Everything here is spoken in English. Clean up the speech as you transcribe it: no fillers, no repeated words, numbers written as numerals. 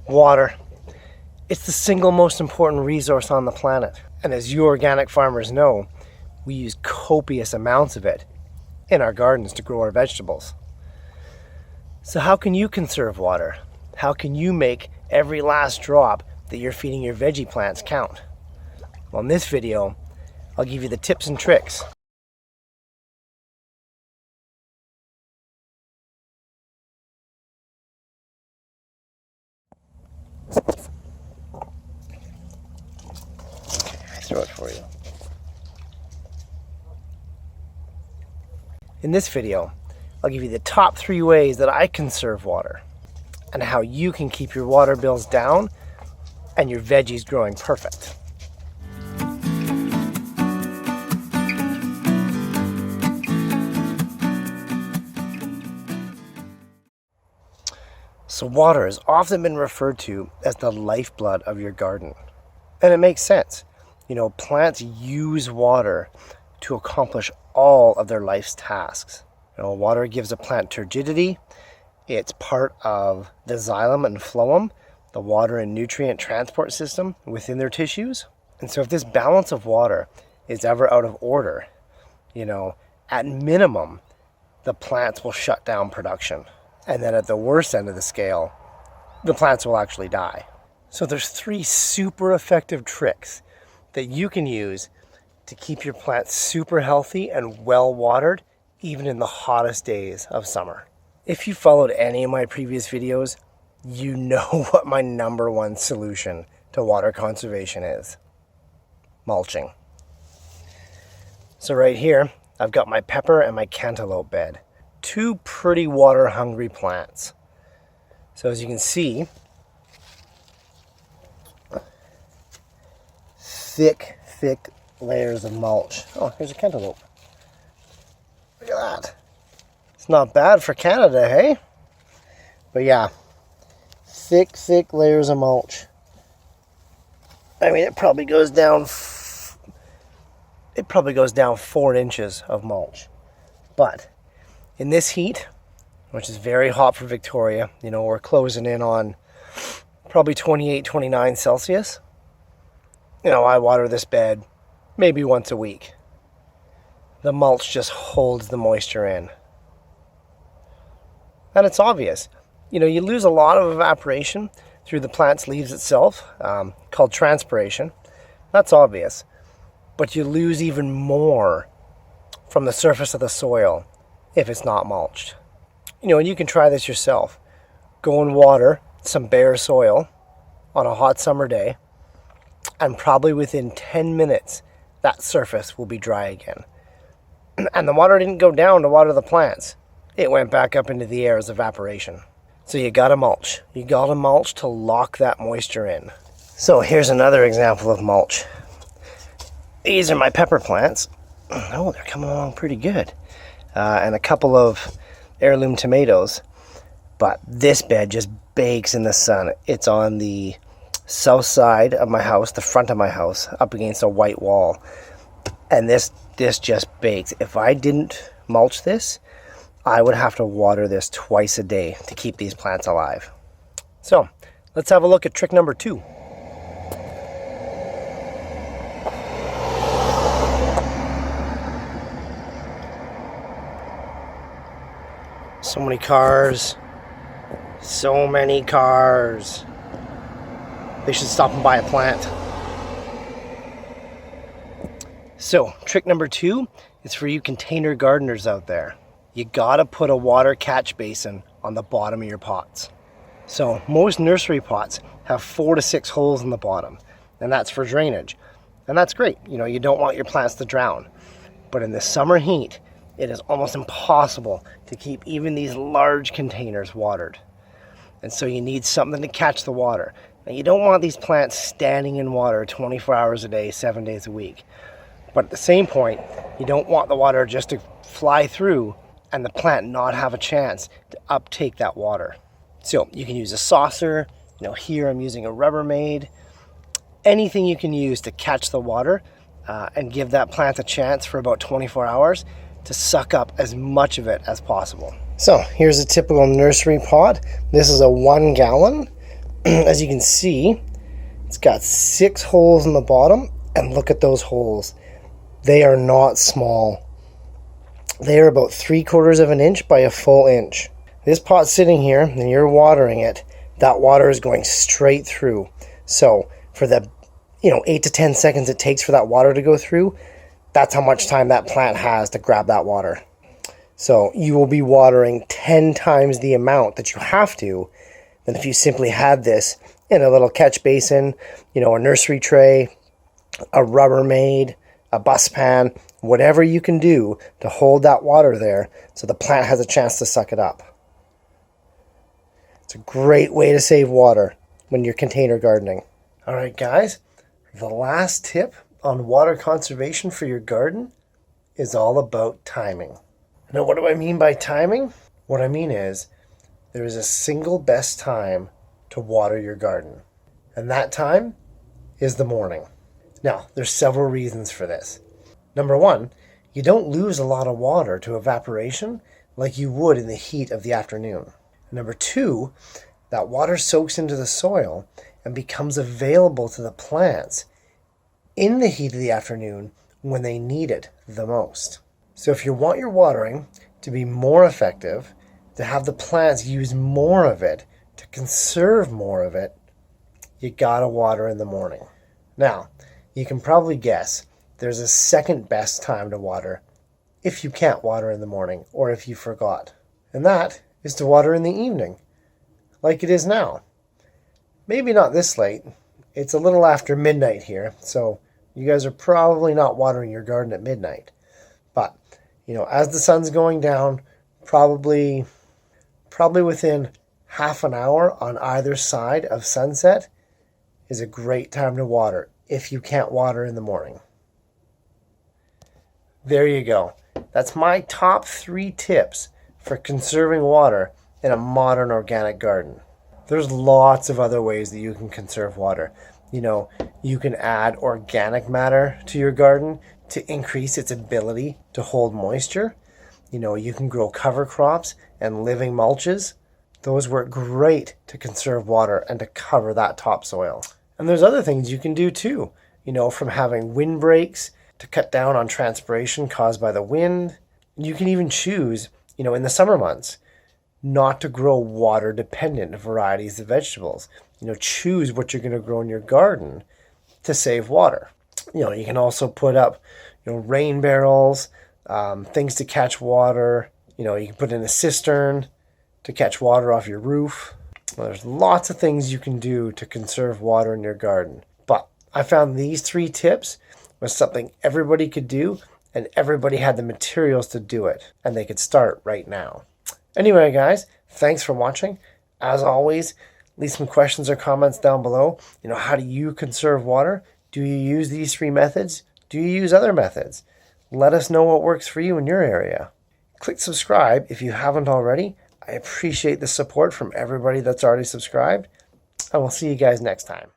Water. It's the single most important resource on the planet. And as you organic farmers know, we use copious amounts of it in our gardens to grow our vegetables. So how can you conserve water? How can you make every last drop that you're feeding your veggie plants count? Well, in this video, I'll give you the tips and tricks. Throw it for you. In this video, I'll give you the top 3 ways that I conserve water and how you can keep your water bills down and your veggies growing perfect. So water has often been referred to as the lifeblood of your garden. And it makes sense. You know, plants use water to accomplish all of their life's tasks. You know, water gives a plant turgidity. It's part of the xylem and phloem, the water and nutrient transport system within their tissues. And so if this balance of water is ever out of order, you know, at minimum, the plants will shut down production. And then at the worst end of the scale, the plants will actually die. So there's 3 super effective tricks that you can use to keep your plants super healthy and well watered, even in the hottest days of summer. If you followed any of my previous videos, you know what my #1 solution to water conservation is: mulching. So right here, I've got my pepper and my cantaloupe bed. 2 pretty water hungry plants. So as you can see, thick layers of mulch. Oh, here's a cantaloupe. Look at that. It's not bad for Canada, hey? But yeah, thick layers of mulch. I mean, it probably goes down 4 inches of mulch. But in this heat, which is very hot for Victoria, you know, we're closing in on probably 28, 29 Celsius. You know, I water this bed maybe once a week. The mulch just holds the moisture in. And it's obvious. You know, you lose a lot of evaporation through the plant's leaves itself, called transpiration. That's obvious. But you lose even more from the surface of the soil if it's not mulched. You know, and you can try this yourself. Go and water some bare soil on a hot summer day, and probably within 10 minutes, that surface will be dry again. And the water didn't go down to water the plants. It went back up into the air as evaporation. So you gotta mulch. You gotta mulch to lock that moisture in. So here's another example of mulch. These are my pepper plants. Oh, they're coming along pretty good. And a couple of heirloom tomatoes. But this bed just bakes in the sun. It's on the south side of my house, the front of my house, up against a white wall. And this just bakes. If I didn't mulch this, I would have to water this twice a day to keep these plants alive. So let's have a look at trick number 2. So many cars. So many cars. They should stop and buy a plant. So, trick number 2 is for you container gardeners out there. You gotta put a water catch basin on the bottom of your pots. So, most nursery pots have 4 to 6 holes in the bottom, and that's for drainage. And that's great. You know, you don't want your plants to drown. But in the summer heat, it is almost impossible to keep even these large containers watered. And so you need something to catch the water. Now, you don't want these plants standing in water 24 hours a day, 7 days a week. But at the same point, you don't want the water just to fly through and the plant not have a chance to uptake that water. So you can use a saucer. You know, here I'm using a Rubbermaid. Anything you can use to catch the water and give that plant a chance for about 24 hours to suck up as much of it as possible. So here's a typical nursery pot. This is a 1 gallon. As you can see, it's got 6 holes in the bottom, and look at those holes. They are not small. They are about 3/4 of an inch by a full inch. This pot's sitting here and you're watering it. That water is going straight through. So for the 8 to 10 seconds it takes for that water to go through, that's how much time that plant has to grab that water. So you will be watering 10 times the amount that you have to than if you simply had this in a little catch basin, a nursery tray, a Rubbermaid, a bus pan, whatever you can do to hold that water there so the plant has a chance to suck it up. It's a great way to save water when you're container gardening. All right, guys, the last tip on water conservation for your garden is all about timing. Now, what do I mean by timing? What I mean is there is a single best time to water your garden, and that time is the morning. Now, there's several reasons for this. Number one, you don't lose a lot of water to evaporation like you would in the heat of the afternoon. Number two, that water soaks into the soil and becomes available to the plants in the heat of the afternoon when they need it the most. So if you want your watering to be more effective, to have the plants use more of it, to conserve more of it, you gotta water in the morning. Now, you can probably guess there's a second best time to water if you can't water in the morning or if you forgot. And that is to water in the evening, like it is now. Maybe not this late. It's a little after midnight here, so you guys are probably not watering your garden at midnight. But, as the sun's going down, probably within half an hour on either side of sunset is a great time to water if you can't water in the morning. There you go. That's my top 3 tips for conserving water in a modern organic garden. There's lots of other ways that you can conserve water. You can add organic matter to your garden to increase its ability to hold moisture. You can grow cover crops and living mulches. Those work great to conserve water and to cover that topsoil. And there's other things you can do too, from having windbreaks to cut down on transpiration caused by the wind. You can even choose, in the summer months, not to grow water-dependent varieties of vegetables. Choose what you're going to grow in your garden to save water. You can also put up, rain barrels, things to catch water. You can put in a cistern to catch water off your roof. Well, there's lots of things you can do to conserve water in your garden. But I found these 3 tips was something everybody could do, and everybody had the materials to do it, and they could start right now. Anyway, guys, thanks for watching. As always, leave some questions or comments down below. How do you conserve water? Do you use these 3 methods? Do you use other methods? Let us know what works for you in your area. Click subscribe if you haven't already. I appreciate the support from everybody that's already subscribed. And we'll see you guys next time.